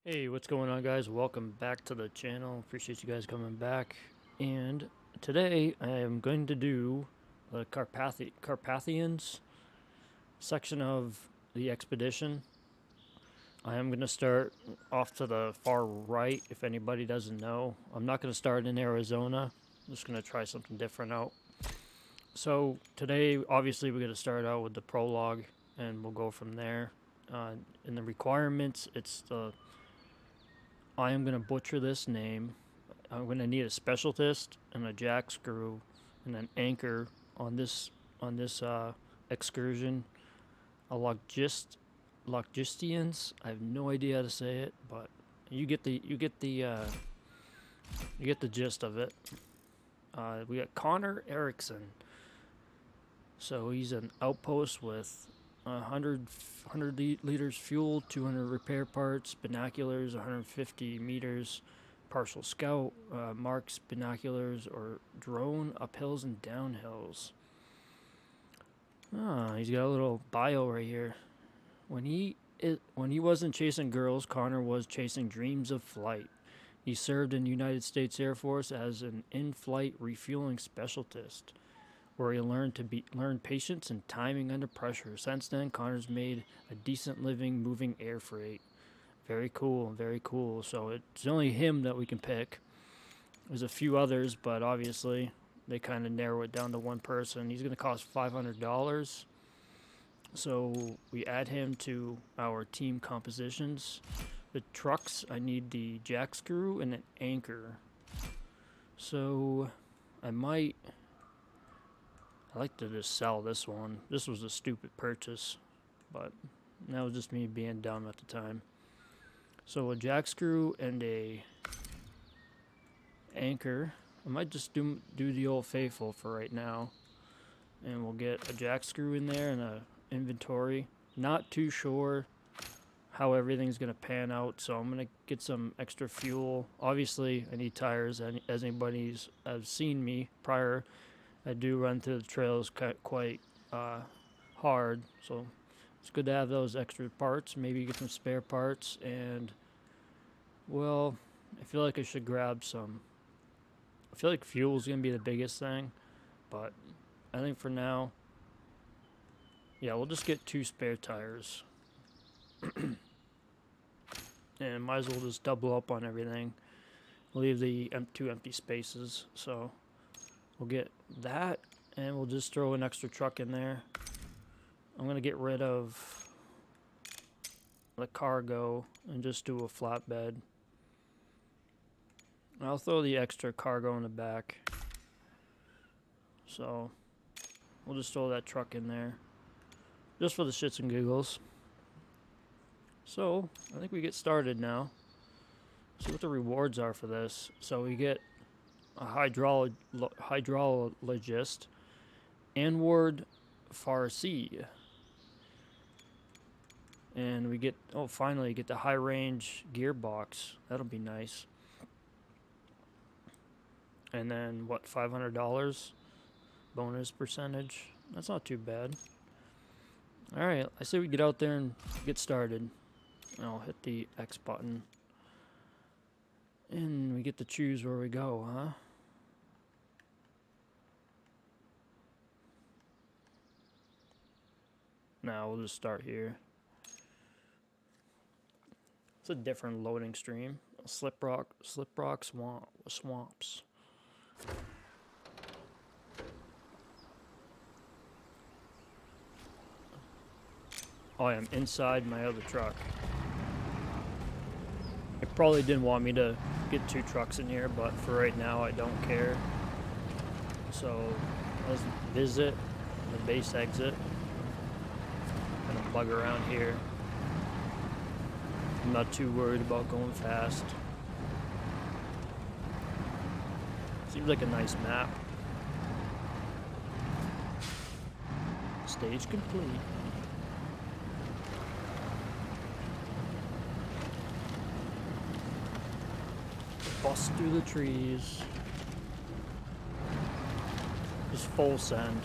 Hey, what's going on, guys? Welcome back to the channel. Appreciate you guys coming back. And today I am going to do the Carpathians section of the expedition. I am going to start off to the far right, if anybody doesn't know. I'm not going to start in Arizona. I'm just going to try something different out. So today, obviously, we're going to start out with the prologue, and we'll go from there. In the requirements, it's the I am going to butcher this name. I'm going to need a specialist and a jack screw and an anchor on this excursion. A logistians. I have no idea how to say it, but you get the gist of it. We got Connor Erickson. So he's an outpost with 100 liters fuel, 200 repair parts, binoculars, 150 meters, partial scout, marks, binoculars, or drone up hills and downhills. He's got a little bio right here. When he wasn't chasing girls, Connor was chasing dreams of flight. He served in the United States Air Force as an in-flight refueling specialist, where he learned patience and timing under pressure. Since then, Connor's made a decent living moving air freight. Very cool, very cool. So it's only him that we can pick. There's a few others, but obviously they kind of narrow it down to one person. He's going to cost $500. So we add him to our team compositions. The trucks, I need the jack screw and an anchor. So I like to just sell this one. This was a stupid purchase, but that was just me being dumb at the time. So a jack screw and a anchor. I might just do the old faithful for right now, and we'll get a jack screw in there and a inventory. Not too sure how everything's gonna pan out, so I'm gonna get some extra fuel. Obviously, I need tires. As anybody's have seen me prior, I do run through the trails quite hard, so it's good to have those extra parts. Maybe get some spare parts, and well, I feel like I should grab some. I feel like fuel is gonna be the biggest thing, but I think for now, yeah, we'll just get 2 spare tires, and might as well just double up on everything. Leave the 2 empty spaces, so we'll get that, and we'll just throw an extra truck in there. I'm going to get rid of the cargo and just do a flatbed. I'll throw the extra cargo in the back. So we'll just throw that truck in there, just for the shits and giggles. So I think we get started now. See what the rewards are for this. So we get a hydrologist, Anward Farsi. And we get, finally get the high range gearbox. That'll be nice. And then what, $500 bonus percentage? That's not too bad. Alright, I say we get out there and get started. I'll hit the X button. And we get to choose where we go, huh? Now we'll just start here. It's a different loading stream. Slip rock swamps. Oh, I am inside my other truck. It probably didn't want me to get 2 trucks in here, but for right now I don't care. So let's visit the base exit. Gonna bug around here. I'm not too worried about going fast. Seems like a nice map. Stage complete. Bust through the trees. Just full send.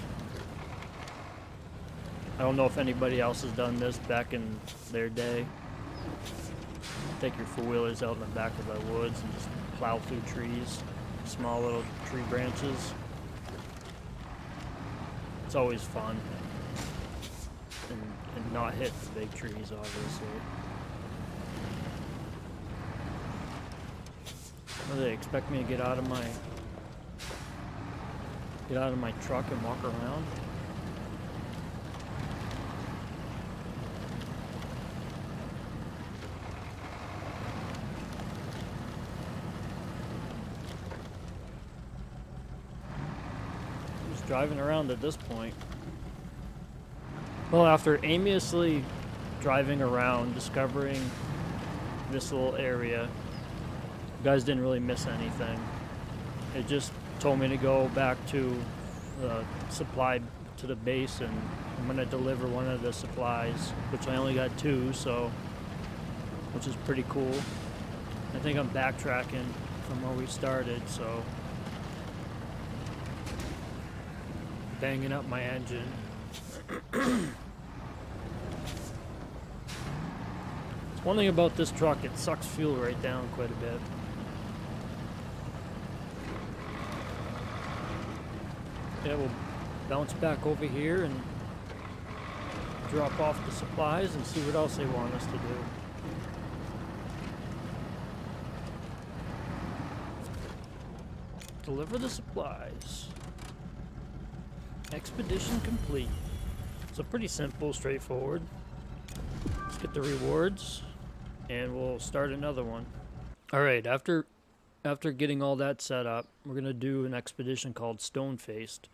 I don't know if anybody else has done this back in their day. take your four-wheelers out in the back of the woods and just plow through trees, small little tree branches. It's always fun. And not hit the big trees, obviously. What, do they expect me to get out of my truck and walk around? Just driving around at this point. Well, after aimlessly driving around, discovering this little area, you guys didn't really miss anything. It just told me to go back to the supply, to the base, and I'm going to deliver one of the supplies, which I only got 2, so, which is pretty cool. I think I'm backtracking from where we started, so banging up my engine. One thing about this truck, it sucks fuel right down quite a bit. Yeah, we'll bounce back over here and drop off the supplies and see what else they want us to do. Deliver the supplies. Expedition complete. So pretty simple, straightforward. Let's get the rewards and we'll start another one. Alright, after getting all that set up, we're gonna do an expedition called Stone-Faced.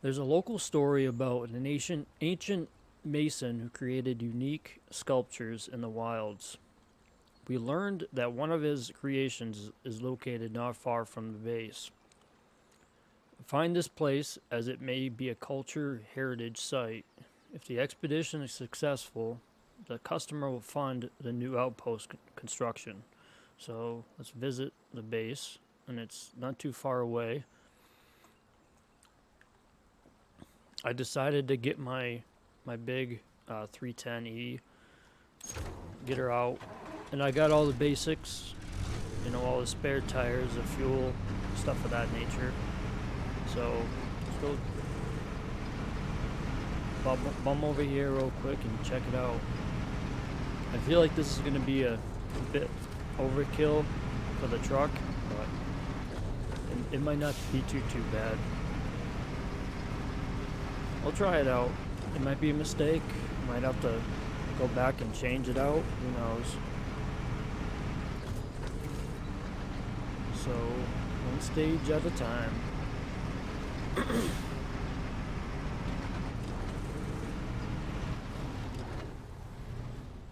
There's a local story about an ancient mason who created unique sculptures in the wilds. We learned that one of his creations is located not far from the base. Find this place, as it may be a culture heritage site. If the expedition is successful, the customer will fund the new outpost construction. So let's visit the base, and it's not too far away. I decided to get my big 310E, get her out, and I got all the basics, you know, all the spare tires, the fuel, stuff of that nature. So let's go bum over here real quick and check it out. I feel like this is going to be a bit overkill for the truck, but it might not be too bad. I'll try it out. It might be a mistake. Might have to go back and change it out. Who knows? So, one stage at a time.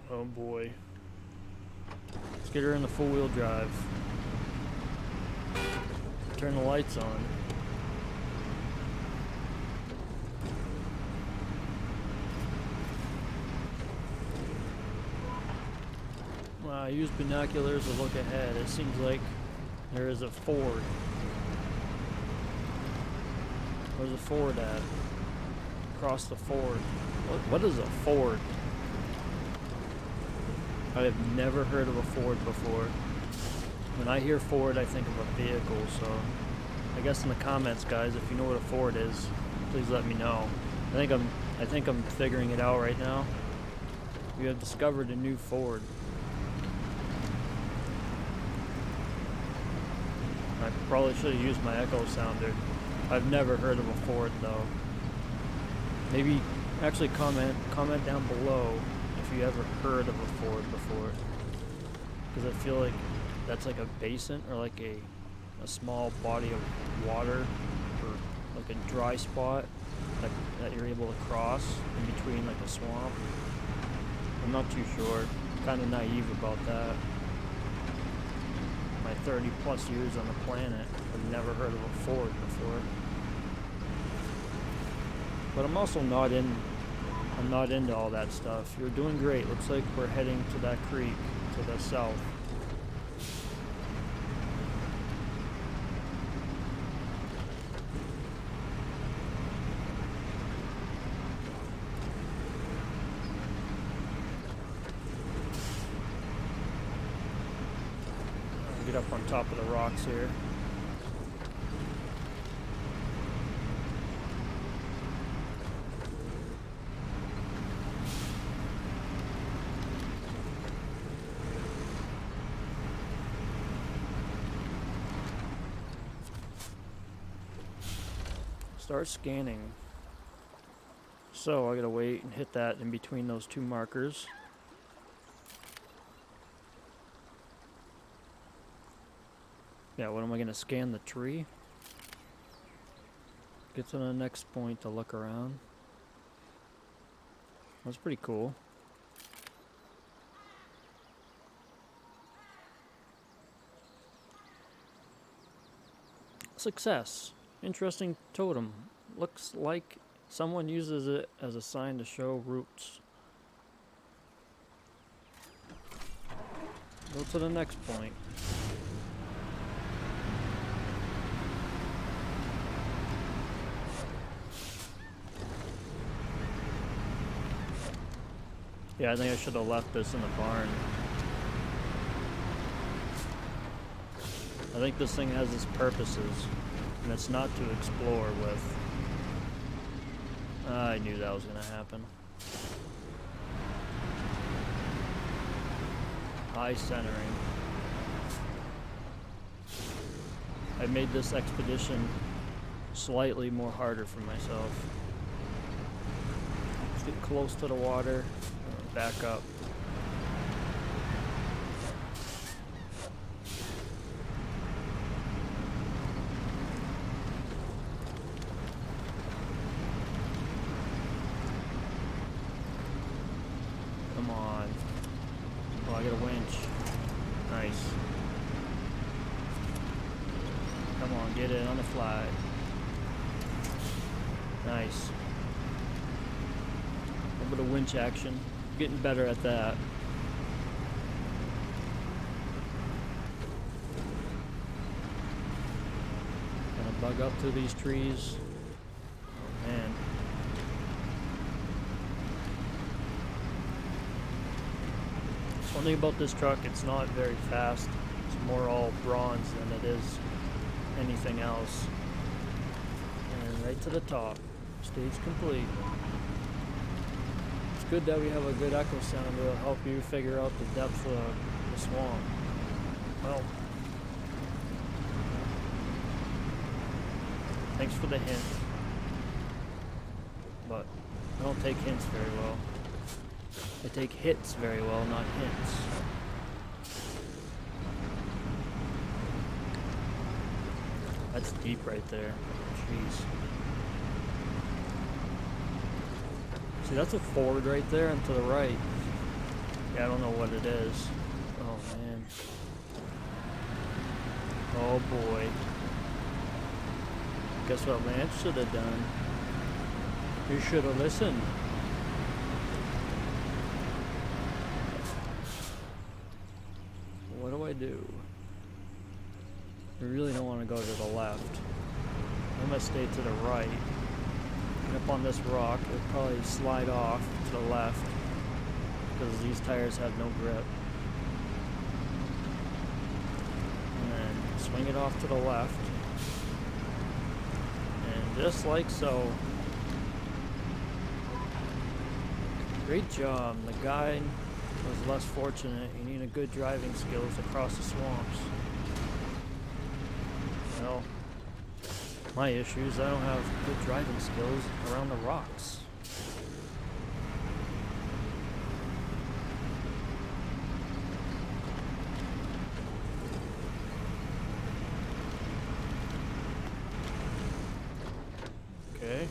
Oh boy. Let's get her in the four-wheel drive. Turn the lights on. Well, I use binoculars to look ahead. It seems like there is a ford. Where's the ford at? Across the ford. What is a ford? I have never heard of a Ford before. When I hear Ford, I think of a vehicle, so I guess in the comments, guys, if you know what a Ford is, please let me know. I think I'm figuring it out right now. We have discovered a new Ford. I probably should have used my echo sounder. I've never heard of a Ford though. Maybe actually comment down below if you ever heard of a Ford before, because I feel like that's like a basin or like a small body of water or like a dry spot that you're able to cross in between like a swamp. I'm not too sure. I'm kind of naive about that. My 30 plus years on the planet, I've never heard of a Ford before. But I'm also not into all that stuff. You're doing great. Looks like we're heading to that creek to the south. get up on top of the rocks here. Start scanning. So I gotta wait and hit that in between those two markers. Yeah, what am I gonna scan the tree? Get to the next point to look around. That's pretty cool. Success. Interesting totem. Looks like someone uses it as a sign to show roots. Go to the next point. Yeah, I think I should have left this in the barn. I think this thing has its purposes, and it's not to explore with. I knew that was going to happen. High centering. I made this expedition slightly more harder for myself. Let's get close to the water, back up. Come on. Oh, I got a winch. Nice. Come on, get it on the fly. Nice. A little bit of winch action. Getting better at that. Gonna bug up through these trees. Oh man. One thing about this truck, it's not very fast. It's more all bronze than it is anything else. And right to the top. Stage complete. It's good that we have a good echo sound to help you figure out the depth of the swamp. Well, thanks for the hint. But I don't take hints very well. I take hits very well, not hints. That's deep right there. Jeez. See, that's a ford right there and to the right. Yeah, I don't know what it is. Oh, man. Oh, boy. Guess what Lance should have done? You should have listened. What do I do? I really don't want to go to the left. I'm going to stay to the right. And up on this rock, it'll probably slide off to the left because these tires have no grip. And then swing it off to the left. And just like so. Great job. The guy was less fortunate. You need a good driving skills across the swamps. Well, my issue is I don't have good driving skills around the rocks. Okay,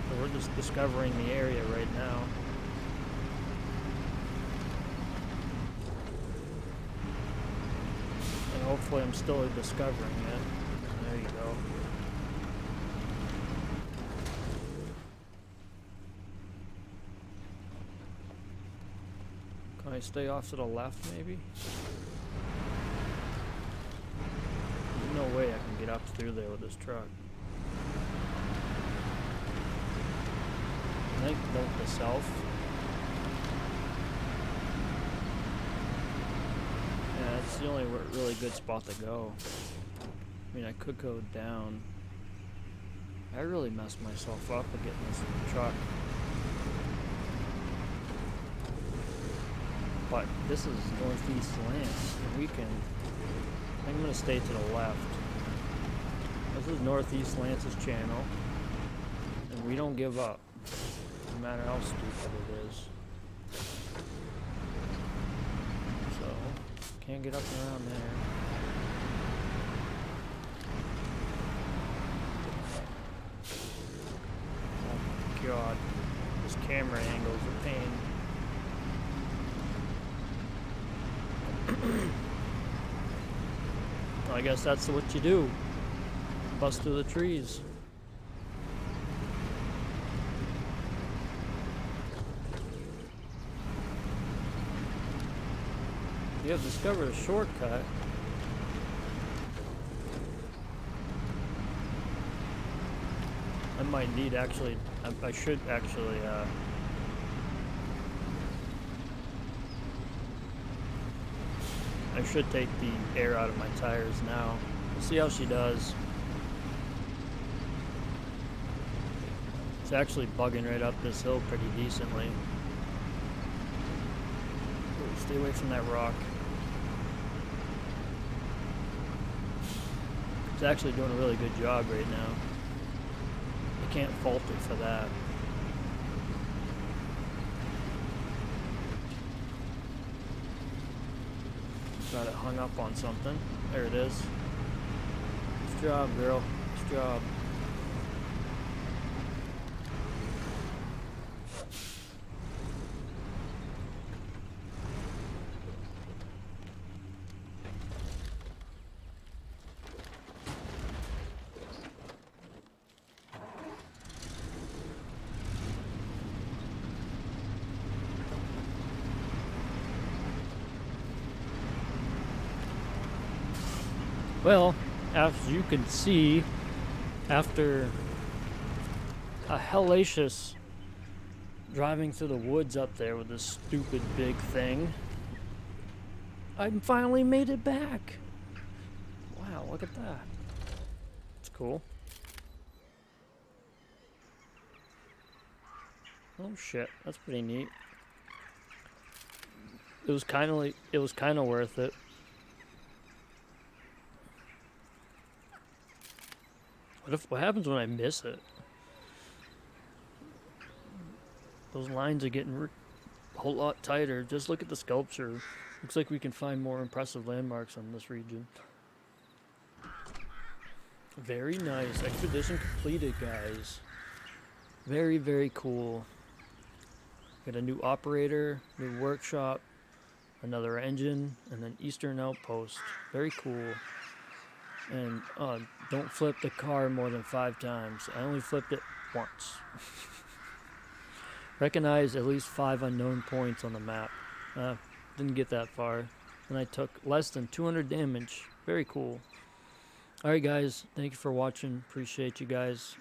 so we're just discovering the area right now. And hopefully I'm still discovering it. There you go. Can I stay off to the left, maybe? There's no way I can get up through there with this truck. I think note to self. Yeah, it's It's the only really good spot to go. I mean, I could go down. I really messed myself up with getting this truck. But this is northeast Lance, and we can... I'm going to stay to the left. This is northeast Lance's channel, and we don't give up, no matter how stupid it is. So, can't get up and around there. Oh god, this camera angle is a pain. I guess that's what you do. Bust through the trees. You have discovered a shortcut. I might need actually, I should actually, I should take the air out of my tires now. We'll see how she does. It's actually bugging right up this hill pretty decently. Ooh, stay away from that rock. It's actually doing a really good job right now. I can't fault it for that. Got it hung up on something. There it is. Nice job, girl. Nice job. Well, as you can see, after a hellacious driving through the woods up there with this stupid big thing, I finally made it back. Wow, look at that. It's cool. Oh shit, that's pretty neat. It was kind of worth it. What happens when I miss it? Those lines are getting a whole lot tighter. Just look at the sculpture. Looks like we can find more impressive landmarks on this region. Very nice. Expedition completed, guys. Very, very cool. Got a new operator, new workshop, another engine, and then Eastern Outpost. Very cool. And don't flip the car more than 5 times. I only flipped it once. Recognize at least 5 unknown points on the map. Didn't get that far. And I took less than 200 damage. Very cool. Alright guys, thank you for watching. Appreciate you guys.